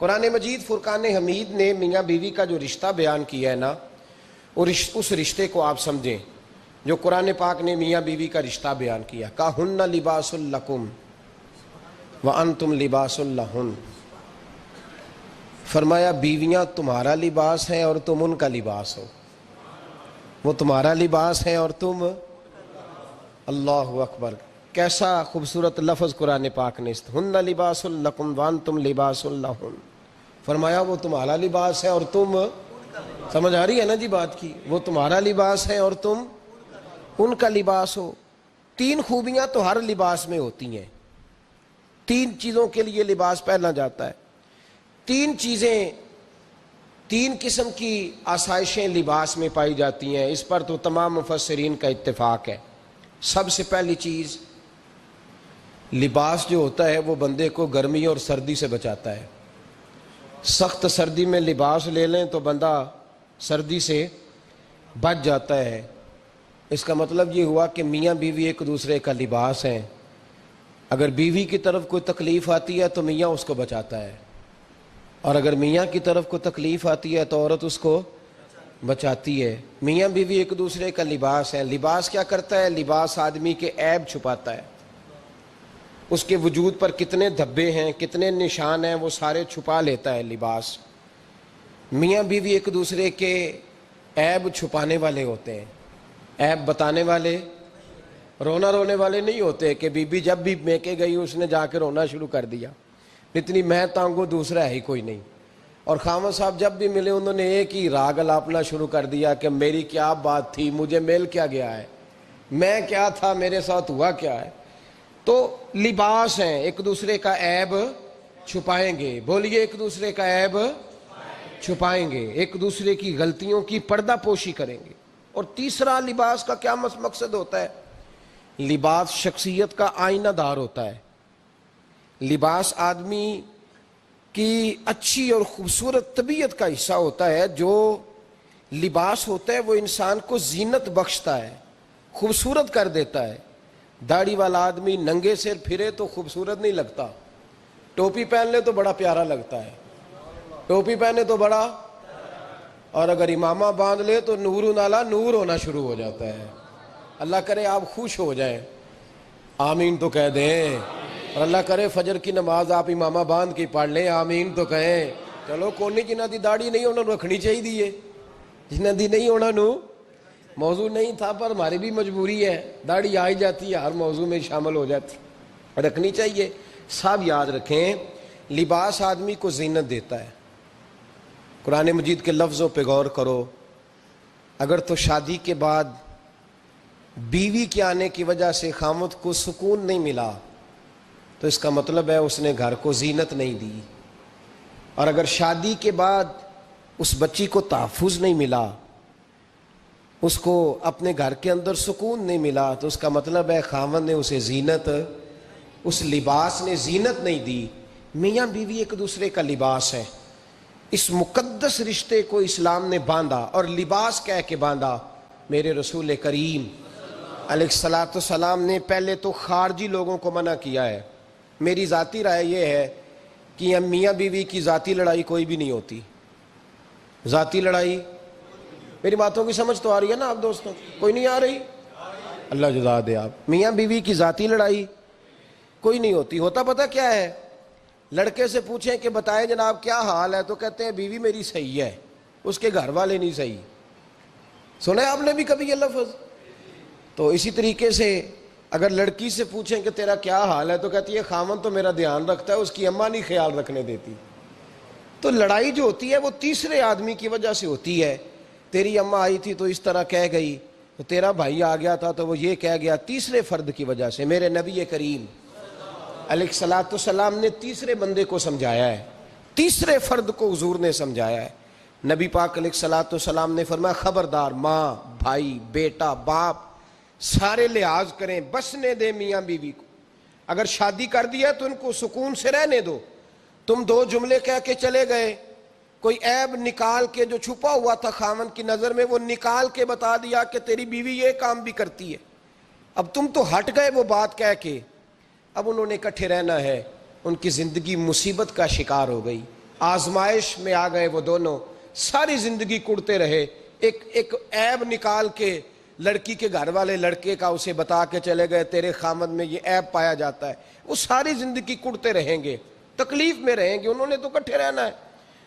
قرآن مجید فرقان حمید نے میاں بیوی کا جو رشتہ بیان کیا ہے نا، اس رشتے کو آپ سمجھیں جو قرآن پاک نے میاں بیوی کا رشتہ بیان کیا۔ کہن لباس لکم وانتم لباس لہن، فرمایا بیویاں تمہارا لباس ہیں اور تم ان کا لباس ہو۔ وہ تمہارا لباس ہے اور تم، اللہ اکبر، کیسا خوبصورت لفظ قرآن پاک نے، ہن لباس لکم وانتم لباس لہن، فرمایا وہ تمہارا لباس ہے اور تم، سمجھ آ رہی ہے نا جی بات کی، وہ تمہارا لباس ہے اور تم ان کا لباس ہو۔ تین خوبیاں تو ہر لباس میں ہوتی ہیں، تین چیزوں کے لیے لباس پہنا جاتا ہے، تین چیزیں، تین قسم کی آسائشیں لباس میں پائی جاتی ہیں، اس پر تو تمام مفسرین کا اتفاق ہے۔ سب سے پہلی چیز، لباس جو ہوتا ہے وہ بندے کو گرمی اور سردی سے بچاتا ہے۔ سخت سردی میں لباس لے لیں تو بندہ سردی سے بچ جاتا ہے۔ اس کا مطلب یہ ہوا کہ میاں بیوی ایک دوسرے کا لباس ہیں۔ اگر بیوی کی طرف کوئی تکلیف آتی ہے تو میاں اس کو بچاتا ہے، اور اگر میاں کی طرف کوئی تکلیف آتی ہے تو عورت اس کو بچاتی ہے۔ میاں بیوی ایک دوسرے کا لباس ہے۔ لباس کیا کرتا ہے؟ لباس آدمی کے عیب چھپاتا ہے، اس کے وجود پر کتنے دھبے ہیں، کتنے نشان ہیں، وہ سارے چھپا لیتا ہے لباس۔ میاں بیوی ایک دوسرے کے عیب چھپانے والے ہوتے ہیں، عیب بتانے والے، رونا رونے والے نہیں ہوتے کہ بی بی جب بھی میکے گئی اس نے جا کے رونا شروع کر دیا، اتنی میں تانگو دوسرا ہے ہی کوئی نہیں۔ اور خامد صاحب جب بھی ملے انہوں نے ایک ہی راگ الاپنا شروع کر دیا کہ میری کیا بات تھی، مجھے مل کیا گیا ہے، میں کیا تھا، میرے ساتھ ہوا کیا ہے۔ تو لباس ہیں، ایک دوسرے کا عیب چھپائیں گے، بولیے ایک دوسرے کا عیب چھپائیں گے، ایک دوسرے کی غلطیوں کی پردہ پوشی کریں گے۔ اور تیسرا لباس کا کیا مقصد ہوتا ہے؟ لباس شخصیت کا آئینہ دار ہوتا ہے۔ لباس آدمی کی اچھی اور خوبصورت طبیعت کا حصہ ہوتا ہے۔ جو لباس ہوتا ہے وہ انسان کو زینت بخشتا ہے، خوبصورت کر دیتا ہے۔ داڑھی والا آدمی ننگے سر پھرے تو خوبصورت نہیں لگتا، ٹوپی پہن لے تو بڑا پیارا لگتا ہے، ٹوپی پہنے تو بڑا، اور اگر امامہ باندھ لے تو نور نالا نور ہونا شروع ہو جاتا ہے۔ اللہ کرے آپ خوش ہو جائیں، آمین تو کہہ دیں، اور اللہ کرے فجر کی نماز آپ امامہ باندھ کے پڑھ لیں، آمین تو کہیں۔ چلو کونی جنہ دی داڑھی نہیں انہوں نے رکھنی چاہیے دیئے، جنہ دی نہیں ہونا نو موضوع نہیں تھا، پر ہماری بھی مجبوری ہے، داڑھی آئی جاتی ہے ہر موضوع میں شامل ہو جاتی، رکھنی چاہیے۔ سب یاد رکھیں لباس آدمی کو زینت دیتا ہے۔ قرآن مجید کے لفظوں پہ غور کرو، اگر تو شادی کے بعد بیوی کے آنے کی وجہ سے خامد کو سکون نہیں ملا تو اس کا مطلب ہے اس نے گھر کو زینت نہیں دی، اور اگر شادی کے بعد اس بچی کو تحفظ نہیں ملا، اس کو اپنے گھر کے اندر سکون نہیں ملا، تو اس کا مطلب ہے خامد نے اسے زینت، اس لباس نے زینت نہیں دی۔ میاں بیوی ایک دوسرے کا لباس ہے۔ اس مقدس رشتے کو اسلام نے باندھا، اور لباس کہہ کے باندھا۔ میرے رسول کریم علیہ السلام نے پہلے تو خارجی لوگوں کو منع کیا ہے۔ میری ذاتی رائے یہ ہے کہ میاں بیوی کی ذاتی لڑائی کوئی بھی نہیں ہوتی، ذاتی لڑائی، میری باتوں کی سمجھ تو آ رہی ہے نا آپ دوستوں؟ کوئی نہیں آ رہی؟ اللہ جزا دے آپ۔ میاں بیوی کی ذاتی لڑائی کوئی نہیں ہوتی۔ ہوتا پتہ کیا ہے؟ لڑکے سے پوچھیں کہ بتائیں جناب کیا حال ہے، تو کہتے ہیں بیوی میری صحیح ہے، اس کے گھر والے نہیں صحیح۔ سنا ہے آپ نے بھی کبھی یہ لفظ؟ تو اسی طریقے سے اگر لڑکی سے پوچھیں کہ تیرا کیا حال ہے، تو کہتی ہے خامن تو میرا دھیان رکھتا ہے، اس کی اماں نہیں خیال رکھنے دیتی۔ تو لڑائی جو ہوتی ہے وہ تیسرے آدمی کی وجہ سے ہوتی ہے۔ تیری اماں آئی تھی تو اس طرح کہہ گئی، تو تیرا بھائی آ گیا تھا تو وہ یہ کہہ گیا، تیسرے فرد کی وجہ سے۔ میرے نبی کریم علیہ السلام نے تیسرے بندے کو سمجھایا ہے، تیسرے فرد کو حضور نے سمجھایا ہے۔ نبی پاک علیہ السلام نے فرمایا خبردار، ماں، بھائی، بیٹا، باپ سارے لحاظ کریں، بسنے دیں میاں بیوی کو۔ اگر شادی کر دیا تو ان کو سکون سے رہنے دو۔ تم دو جملے کہہ کے چلے گئے، کوئی عیب نکال کے جو چھپا ہوا تھا خامن کی نظر میں وہ نکال کے بتا دیا کہ تیری بیوی یہ کام بھی کرتی ہے، اب تم تو ہٹ گئے وہ بات کہہ کے، اب انہوں نے اکٹھے رہنا ہے، ان کی زندگی مصیبت کا شکار ہو گئی۔ آزمائش میں آ گئے وہ دونوں، ساری زندگی کڑتے رہے، ایک عیب نکال کے لڑکی کے گھر والے لڑکے کا اسے بتا کے چلے گئے تیرے خامد میں یہ عیب پایا جاتا ہے، وہ ساری زندگی کڑتے رہیں گے، تکلیف میں رہیں گے، انہوں نے تو اکٹھے رہنا ہے۔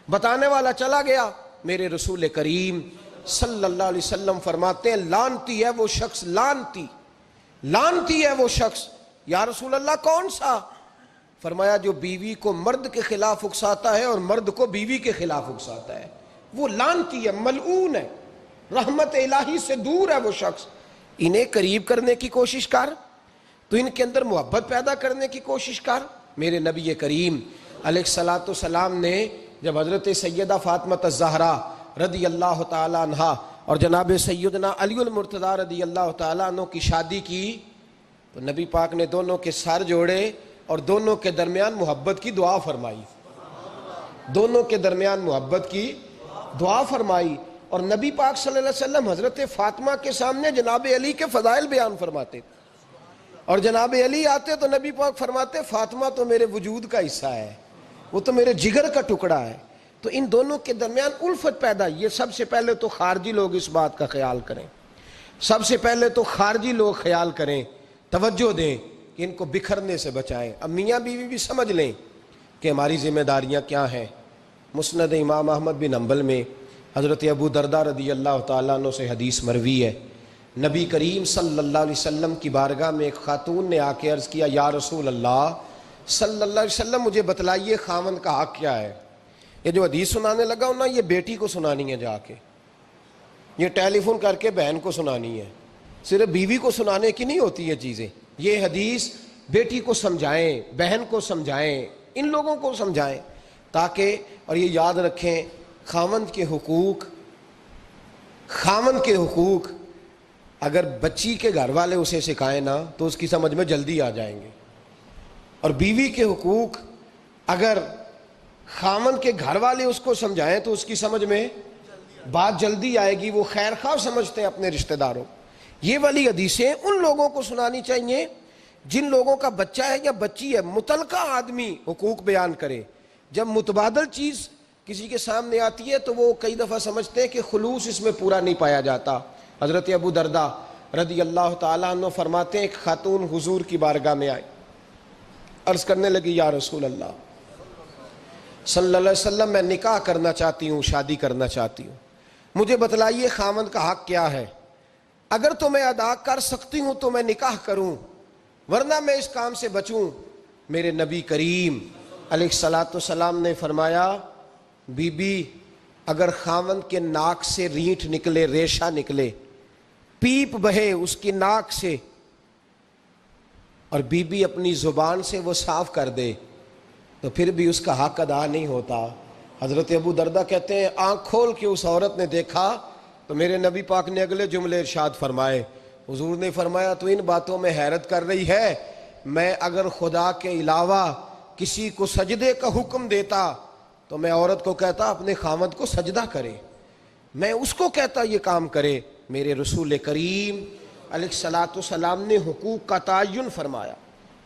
بتانے والا چلا گیا، میرے رسول کریم صلی اللہ علیہ وسلم فرماتے ہیں لعنتی ہے وہ شخص، لعنتی ہے وہ شخص۔ یا رسول اللہ کون سا؟ فرمایا جو بیوی کو مرد کے خلاف اکساتا ہے اور مرد کو بیوی کے خلاف اکساتا ہے، وہ لعنتی ہے، ملعون ہے، رحمت الہی سے دور ہے وہ شخص۔ انہیں قریب کرنے کی کوشش کر، تو ان کے اندر محبت پیدا کرنے کی کوشش کر۔ میرے نبی کریم علیہ الصلاۃ والسلام نے جب حضرت سیدہ فاطمہ الزہرا رضی اللہ تعالی عنہا اور جناب سیدنا علی المرتضیٰ رضی اللہ تعالی عنہ کی شادی کی تو نبی پاک نے دونوں کے سر جوڑے اور دونوں کے درمیان محبت کی دعا فرمائی، دونوں کے درمیان محبت کی دعا فرمائی۔ اور نبی پاک صلی اللہ علیہ وسلم حضرت فاطمہ کے سامنے جناب علی کے فضائل بیان فرماتے، اور جناب علی آتے تو نبی پاک فرماتے فاطمہ تو میرے وجود کا حصہ ہے، وہ تو میرے جگر کا ٹکڑا ہے۔ تو ان دونوں کے درمیان الفت پیدا، یہ سب سے پہلے تو خارجی لوگ اس بات کا خیال کریں، سب سے پہلے تو خارجی لوگ خیال کریں، توجہ دیں کہ ان کو بکھرنے سے بچائیں۔ اب میاں بیوی بھی سمجھ لیں کہ ہماری ذمہ داریاں کیا ہیں۔ مسند امام احمد بن حنبل میں حضرت ابو درداء رضی اللہ تعالیٰ عنہ سے حدیث مروی ہے، نبی کریم صلی اللہ علیہ وسلم کی بارگاہ میں ایک خاتون نے آ کے عرض کیا یا رسول اللہ صلی اللہ علیہ وسلم مجھے بتلائیے خاوند کا حق کیا ہے۔ یہ جو حدیث سنانے لگا ہوں نا، یہ بیٹی کو سنانی ہے، جا کے یہ ٹیلی فون کر کے بہن کو سنانی ہے، صرف بیوی کو سنانے کی نہیں ہوتی یہ چیزیں۔ یہ حدیث بیٹی کو سمجھائیں، بہن کو سمجھائیں، ان لوگوں کو سمجھائیں تاکہ، اور یہ یاد رکھیں خاوند کے حقوق اگر بچی کے گھر والے اسے سکھائیں نا تو اس کی سمجھ میں جلدی آ جائیں گے، اور بیوی کے حقوق اگر خاوند کے گھر والے اس کو سمجھائیں تو اس کی سمجھ میں بات جلدی آئے گی، وہ خیر خواہ سمجھتے ہیں اپنے رشتہ داروں۔ یہ والی حدیثیں ان لوگوں کو سنانی چاہیے جن لوگوں کا بچہ ہے یا بچی ہے، متعلقہ آدمی حقوق بیان کرے۔ جب متبادل چیز کسی کے سامنے آتی ہے تو وہ کئی دفعہ سمجھتے ہیں کہ خلوص اس میں پورا نہیں پایا جاتا۔ حضرت ابو درداء رضی اللہ تعالیٰ عنہ فرماتے ہیں ایک خاتون حضور کی بارگاہ میں آئی، عرض کرنے لگی یا رسول اللہ صلی اللہ علیہ وسلم میں نکاح کرنا چاہتی ہوں، شادی کرنا چاہتی ہوں، مجھے بتلائیے خاوند کا حق کیا ہے، اگر تو میں ادا کر سکتی ہوں تو میں نکاح کروں ورنہ میں اس کام سے بچوں۔ میرے نبی کریم علیہ الصلاۃ والسلام نے فرمایا بی بی اگر خاوند کے ناک سے رینٹ نکلے، ریشہ نکلے، پیپ بہے اس کی ناک سے، اور بی بی اپنی زبان سے وہ صاف کر دے تو پھر بھی اس کا حق ادا نہیں ہوتا۔ حضرت ابو درداء کہتے ہیں آنکھ کھول کے اس عورت نے دیکھا تو میرے نبی پاک نے اگلے جملے ارشاد فرمائے، حضور نے فرمایا تو ان باتوں میں حیرت کر رہی ہے، میں اگر خدا کے علاوہ کسی کو سجدے کا حکم دیتا تو میں عورت کو کہتا اپنے خاوند کو سجدہ کرے، میں اس کو کہتا یہ کام کرے۔ میرے رسول کریم علیہ الصلاۃ والسلام نے حقوق کا تعین فرمایا،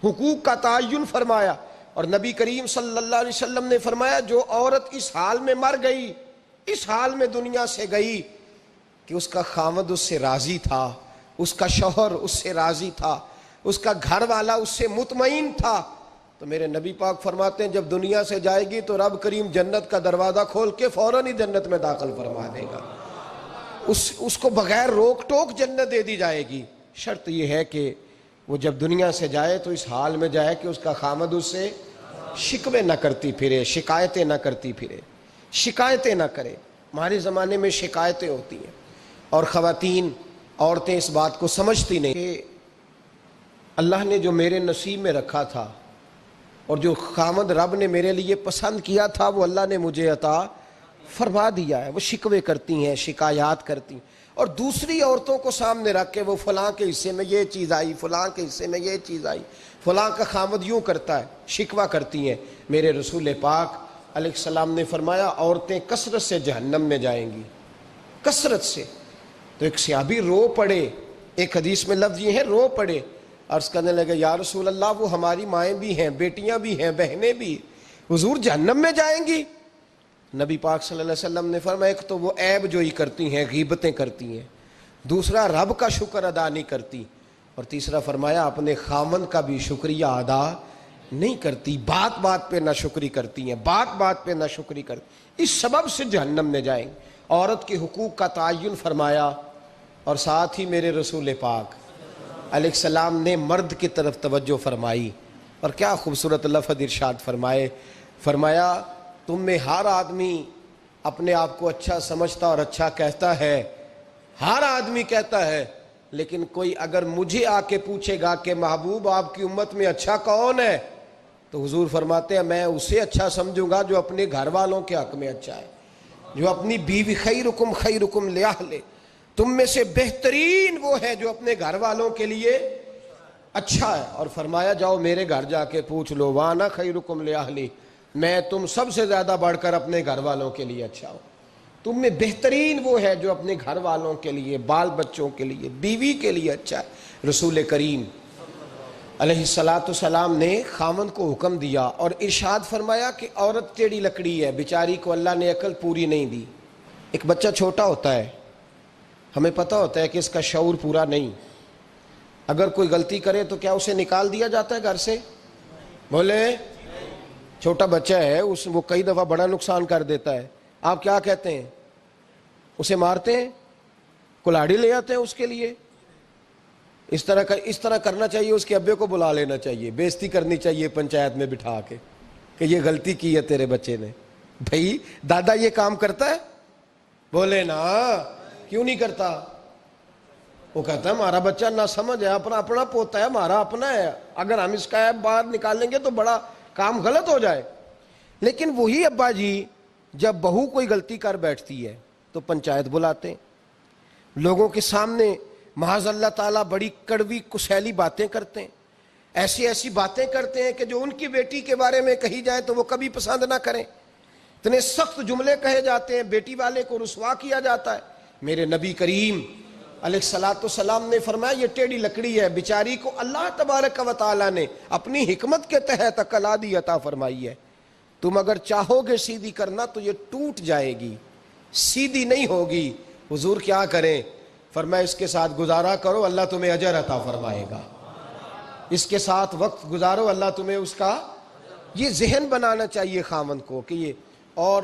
حقوق کا تعین فرمایا، اور نبی کریم صلی اللہ علیہ وسلم نے فرمایا جو عورت اس حال میں مر گئی، اس حال میں دنیا سے گئی کہ اس کا خاوند اس سے راضی تھا، اس کا شوہر اس سے راضی تھا، اس کا گھر والا اس سے مطمئن تھا، تو میرے نبی پاک فرماتے ہیں جب دنیا سے جائے گی تو رب کریم جنت کا دروازہ کھول کے فوراً ہی جنت میں داخل فرما دے گا، اس کو بغیر روک ٹوک جنت دے دی جائے گی۔ شرط یہ ہے کہ وہ جب دنیا سے جائے تو اس حال میں جائے کہ اس کا خاوند اس سے شکوے نہ کرتی پھرے، شکایتیں نہ کرتی پھرے، شکایتیں نہ کرے۔ ہمارے زمانے میں شکایتیں ہوتی ہیں اور خواتین، عورتیں اس بات کو سمجھتی نہیں کہ اللہ نے جو میرے نصیب میں رکھا تھا اور جو خاوند رب نے میرے لیے پسند کیا تھا وہ اللہ نے مجھے عطا فرما دیا ہے۔ وہ شکوے کرتی ہیں، شکایات کرتی ہیں، اور دوسری عورتوں کو سامنے رکھ کے وہ فلاں کے حصے میں یہ چیز آئی، فلاں کے حصے میں یہ چیز آئی، فلاں کا خاوند یوں کرتا ہے، شکوہ کرتی ہیں۔ میرے رسول پاک علیہ السلام نے فرمایا عورتیں کثرت سے جہنم میں جائیں گی، کثرت سے۔ تو ایک صحابی رو پڑے، ایک حدیث میں لفظ یہ ہے رو پڑے، عرض کرنے لگے یا رسول اللہ وہ ہماری مائیں بھی ہیں، بیٹیاں بھی ہیں، بہنیں بھی، حضور جہنم میں جائیں گی؟ نبی پاک صلی اللہ علیہ وسلم نے فرمایا ایک تو وہ عیب جوئی کرتی ہیں، غیبتیں کرتی ہیں، دوسرا رب کا شکر ادا نہیں کرتی، اور تیسرا فرمایا اپنے خامند کا بھی شکریہ ادا نہیں کرتی، بات بات پہ ناشکری کرتی ہیں، بات بات پہ ناشکری کرتی، اس سبب سے جہنم میں جائیں گے۔ عورت کے حقوق کا تعین فرمایا، اور ساتھ ہی میرے رسول پاک علیہ السلام نے مرد کی طرف توجہ فرمائی، اور کیا خوبصورت لفظ ارشاد فرمایا تم میں ہر آدمی اپنے آپ کو اچھا سمجھتا اور اچھا کہتا ہے، ہر آدمی کہتا ہے، لیکن کوئی اگر مجھے آ کے پوچھے گا کہ محبوب آپ کی امت میں اچھا کون ہے، تو حضور فرماتے ہیں میں اسے اچھا سمجھوں گا جو اپنے گھر والوں کے حق میں اچھا ہے، جو اپنی بیوی خیرکم لأہلہ، تم میں سے بہترین وہ ہے جو اپنے گھر والوں کے لیے اچھا ہے، اور فرمایا جاؤ میرے گھر جا کے پوچھ لو وانا خیرکم لأہلہ، میں تم سب سے زیادہ بڑھ کر اپنے گھر والوں کے لیے اچھا ہوں، تم میں بہترین وہ ہے جو اپنے گھر والوں کے لیے، بال بچوں کے لیے، بیوی کے لیے اچھا ہے۔ رسول کریم علیہ السلام نے خامن کو حکم دیا اور ارشاد فرمایا کہ عورت ٹیڑھی لکڑی ہے، بیچاری کو اللہ نے عقل پوری نہیں دی۔ ایک بچہ چھوٹا ہوتا ہے، ہمیں پتہ ہوتا ہے کہ اس کا شعور پورا نہیں، اگر کوئی غلطی کرے تو کیا اسے نکال دیا جاتا ہے گھر سے؟ بولے، چھوٹا بچہ ہے، وہ کئی دفعہ بڑا نقصان کر دیتا ہے، آپ کیا کہتے ہیں؟ اسے مارتے ہیں، کلاڑی لے آتے ہیں اس کے لیے؟ اس طرح کرنا چاہیے، اس کے ابے کو بلا لینا چاہیے، بے عزتی کرنی چاہیے پنچایت میں بٹھا کے کہ یہ غلطی کی ہے تیرے بچے نے۔ بھائی دادا یہ کام کرتا ہے؟ بولے نا، کیوں نہیں کرتا؟ وہ کہتا ہے ہمارا بچہ نہ سمجھ ہے، اپنا پوتا ہے، ہمارا اپنا ہے، اگر ہم اس کا باہر نکالیں گے تو بڑا کام غلط ہو جائے۔ لیکن وہی ابا جی جب بہو کوئی غلطی کر بیٹھتی ہے تو پنچایت بلاتے ہیں، لوگوں کے سامنے معاذ اللہ تعالیٰ بڑی کڑوی کسیلی باتیں کرتے ہیں، ایسی باتیں کرتے ہیں کہ جو ان کی بیٹی کے بارے میں کہی جائے تو وہ کبھی پسند نہ کریں، اتنے سخت جملے کہے جاتے ہیں، بیٹی والے کو رسوا کیا جاتا ہے۔ میرے نبی کریم علیہ السلام نے فرمایا یہ ٹیڑھی لکڑی ہے، بیچاری کو اللہ تبارک و تعالیٰ نے اپنی حکمت کے تحت عقل عادی عطا فرمائی ہے، تم اگر چاہو گے سیدھی کرنا تو یہ ٹوٹ جائے گی، سیدھی نہیں ہوگی۔ حضور کیا کریں؟ فرمایا اس کے ساتھ گزارا کرو، اللہ تمہیں اجر عطا فرمائے گا، اس کے ساتھ وقت گزارو، اللہ تمہیں اس کا، یہ ذہن بنانا چاہیے خامند کو کہ یہ، اور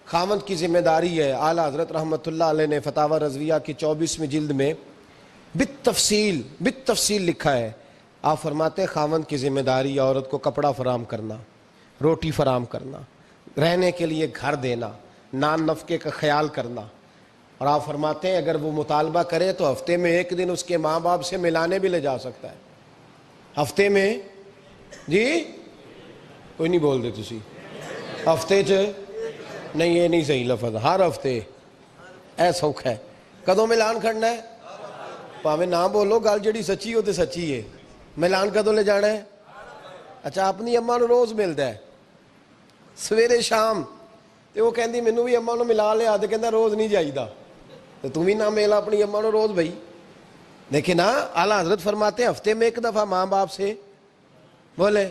خامند کی ذمہ داری ہے۔ اعلیٰ حضرت رحمۃ اللہ علیہ نے فتاوی رضویہ کی 24ویں جلد میں بالتفصیل لکھا ہے، آپ فرماتے ہیں خامند کی ذمہ داری ہے عورت کو کپڑا فراہم کرنا، روٹی فراہم کرنا، رہنے کے لیے گھر دینا، نان نفقے کا خیال کرنا، اور آپ فرماتے ہیں اگر وہ مطالبہ کرے تو ہفتے میں ایک دن اس کے ماں باپ سے ملانے بھی لے جا سکتا ہے، ہفتے میں، جی کوئی نہیں بول دے تسی، ہفتے نہیں، یہ نہیں صحیح لفظ، ہر ہفتے اے سوکھ ہے، کدوں ملان کھڑنا ہے؟ پاویں نہ بولو، گل جڑی سچی ہو تے سچی ہے، ملان کدوں لے جانا ہے؟ اچھا اپنی اماں نو روز ملتا ہے سویرے شام، تے وہ کہندی مینوں بھی اماں نو ملا لیا، تے کہندا روز نہیں جائیدا، تو تم ہی نہ ملا اپنی اماں نو روز بھائی۔ دیکھیں نا اعلیٰ حضرت فرماتے ہیں ہفتے میں ایک دفعہ ماں باپ سے، بولے،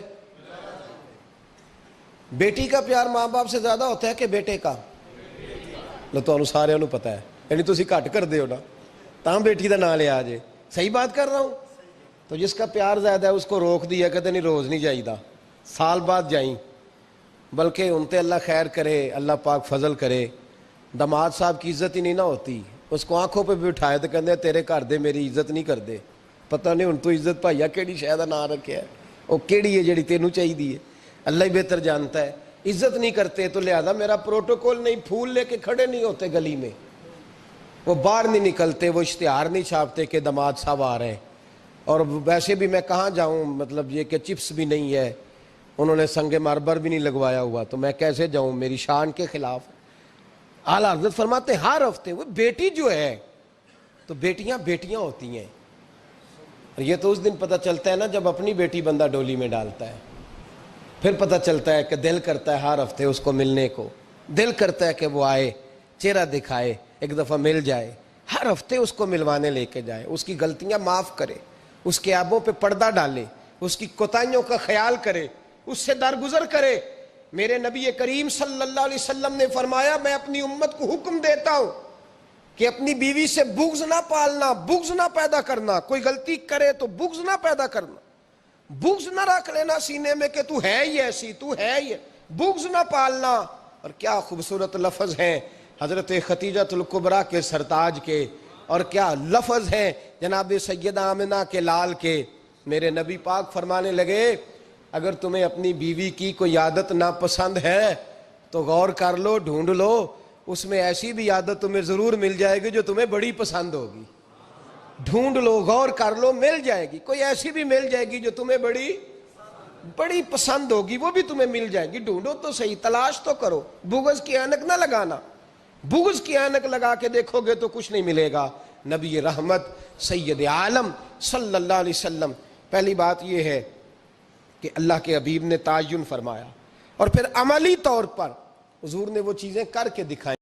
بیٹی کا پیار ماں باپ سے زیادہ ہوتا ہے کہ بیٹے کا؟ لو تو سارے نو پتا ہے، یعنی تسی گھٹ کر دے ہو نا، تاں بیٹی دا نام لیا جے، صحیح بات کر رہا ہوں؟ تو جس کا پیار زیادہ ہے اس کو روک دیا، کہتے نہیں روز نہیں جائیدا، سال بعد جائیں، بلکہ ان تے اللہ خیر کرے، اللہ پاک فضل کرے، داماد صاحب کی عزت ہی نہیں نہ ہوتی، اس کو آنکھوں پہ بھی اٹھائے تو کہتے تیرے گھر دے میری عزت نہیں کر دے، پتہ نہیں ان تو عزت بھائیا کیڑی شاید نہ رکھیا ہے، وہ کیڑی ہے جڑی تینوں چاہیے ہے، اللہ ہی بہتر جانتا ہے، عزت نہیں کرتے تو لہذا میرا پروٹوکول نہیں، پھول لے کے کھڑے نہیں ہوتے گلی میں، وہ باہر نہیں نکلتے، وہ اشتہار نہیں چھاپتے کہ داماد صاحب آ رہے ہیں، اور ویسے بھی میں کہاں جاؤں، مطلب یہ کہ چپس بھی نہیں ہے، انہوں نے سنگ مرمر بھی نہیں لگوایا ہوا، تو میں کیسے جاؤں، میری شان کے خلاف۔ اعلیٰ حضرت فرماتے ہیں ہر ہفتے وہ بیٹی جو ہے، تو بیٹیاں بیٹیاں ہوتی ہیں، اور یہ تو اس دن پتہ چلتا ہے نا جب اپنی بیٹی بندہ ڈولی میں ڈالتا ہے، پھر پتہ چلتا ہے کہ دل کرتا ہے ہر ہفتے اس کو ملنے کو، دل کرتا ہے کہ وہ آئے، چہرہ دکھائے، ایک دفعہ مل جائے، ہر ہفتے اس کو ملوانے لے کے جائے، اس کی غلطیاں معاف کرے، اس کے عیبوں پہ پردہ ڈالے، اس کی کوتاہیوں کا خیال کرے، اس سے درگزر کرے، میرے نبی کریم صلی اللہ علیہ وسلم نے فرمایا میں اپنی امت کو حکم دیتا ہوں کہ اپنی بیوی سے بغض نہ پالنا، بغض نہ پیدا کرنا، کوئی غلطی کرے تو بغض نہ پیدا کرنا، بغض نہ رکھ لینا سینے میں کہ تو ہے ہی ایسی، تو ہے ہی، بغض نہ پالنا۔ اور کیا خوبصورت لفظ ہیں حضرت خدیجہ الکبریٰ کے سرتاج کے، اور کیا لفظ ہیں جناب سیدہ آمنہ کے لال کے۔ میرے نبی پاک فرمانے لگے اگر تمہیں اپنی بیوی کی کوئی عادت ناپسند ہے تو غور کر لو، ڈھونڈ لو، اس میں ایسی بھی عادت تمہیں ضرور مل جائے گی جو تمہیں بڑی پسند ہوگی۔ ڈھونڈ لو، غور کر لو، مل جائے گی، کوئی ایسی بھی مل جائے گی جو تمہیں بڑی پسند ہوگی، وہ بھی تمہیں مل جائے گی۔ ڈھونڈو تو صحیح، تلاش تو کرو، بغض کی اینک نہ لگانا، بغض کی اینک لگا کے دیکھو گے تو کچھ نہیں ملے گا۔ نبی رحمت سید عالم صلی اللہ علیہ وسلم، پہلی بات یہ ہے کہ اللہ کے حبیب نے تعین فرمایا، اور پھر عملی طور پر حضور نے وہ چیزیں کر کے دکھائیں۔